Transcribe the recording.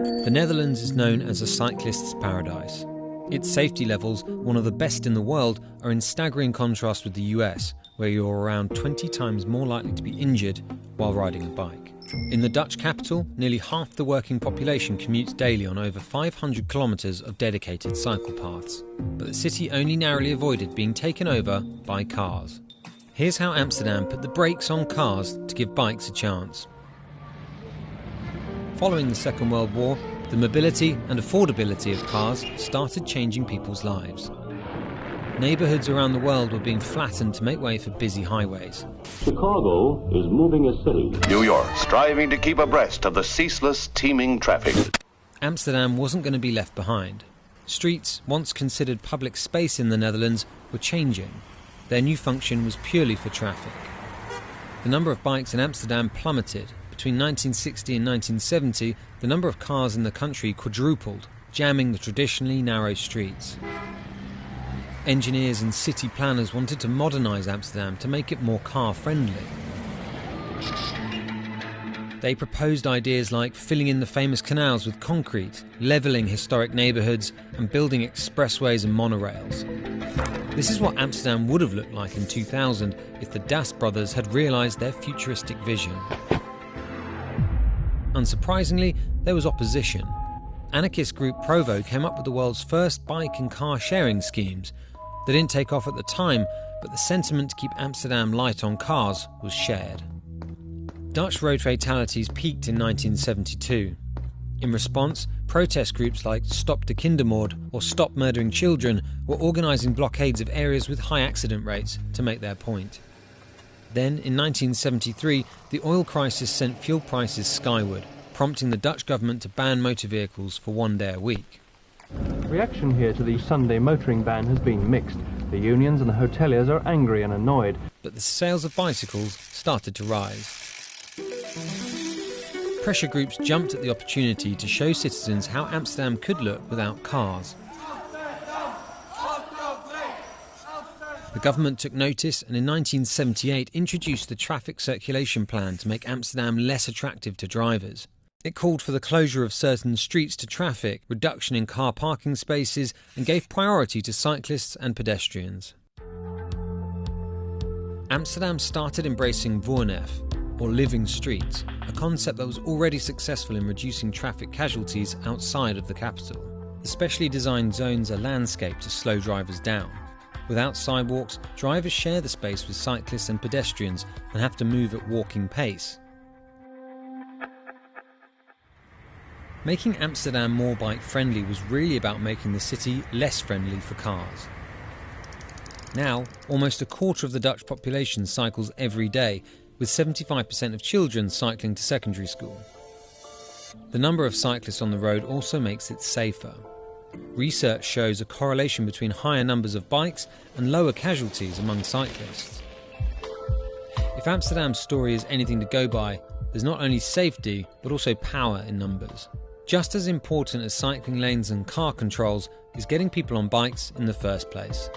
The Netherlands is known as a cyclist's paradise. Its safety levels, one of the best in the world, are in staggering contrast with the US, where you're around 20 times more likely to be injured while riding a bike. In the Dutch capital, nearly half the working population commutes daily on over 500 kilometres of dedicated cycle paths. But the city only narrowly avoided being taken over by cars. Here's how Amsterdam put the brakes on cars to give bikes a chance. Following the Second World War, the mobility and affordability of cars started changing people's lives. Neighbourhoods around the world were being flattened to make way for busy highways. Chicago is moving a city. New York, striving to keep abreast of the ceaseless, teeming traffic. Amsterdam wasn't going to be left behind. Streets, once considered public space in the Netherlands, were changing. Their new function was purely for traffic. The number of bikes in Amsterdam plummeted. Between 1960 and 1970, the number of cars in the country quadrupled, jamming the traditionally narrow streets. Engineers and city planners wanted to modernise Amsterdam to make it more car-friendly. They proposed ideas like filling in the famous canals with concrete, levelling historic neighbourhoods and building expressways and monorails. This is what Amsterdam would have looked like in 2000 if the Das brothers had realised their futuristic vision. Unsurprisingly, there was opposition. Anarchist group Provo came up with the world's first bike and car sharing schemes. They didn't take off at the time, but the sentiment to keep Amsterdam light on cars was shared. Dutch road fatalities peaked in 1972. In response, protest groups like Stop de Kindermoord or Stop Murdering Children were organising blockades of areas with high accident rates to make their point. Then, in 1973, the oil crisis sent fuel prices skyward, prompting the Dutch government to ban motor vehicles for 1 day a week. Reaction here to the Sunday motoring ban has been mixed. The unions and the hoteliers are angry and annoyed. But the sales of bicycles started to rise. Pressure groups jumped at the opportunity to show citizens how Amsterdam could look without cars. The government took notice and in 1978 introduced the Traffic Circulation Plan to make Amsterdam less attractive to drivers. It called for the closure of certain streets to traffic, reduction in car parking spaces, and gave priority to cyclists and pedestrians. Amsterdam started embracing Voornef, or living streets, a concept that was already successful in reducing traffic casualties outside of the capital. The specially designed zones are landscaped to slow drivers down. Without sidewalks, drivers share the space with cyclists and pedestrians and have to move at walking pace. Making Amsterdam more bike-friendly was really about making the city less friendly for cars. Now, almost a quarter of the Dutch population cycles every day, with 75% of children cycling to secondary school. The number of cyclists on the road also makes it safer. Research shows a correlation between higher numbers of bikes and lower casualties among cyclists. If Amsterdam's story is anything to go by, there's not only safety, but also power in numbers. Just as important as cycling lanes and car controls is getting people on bikes in the first place.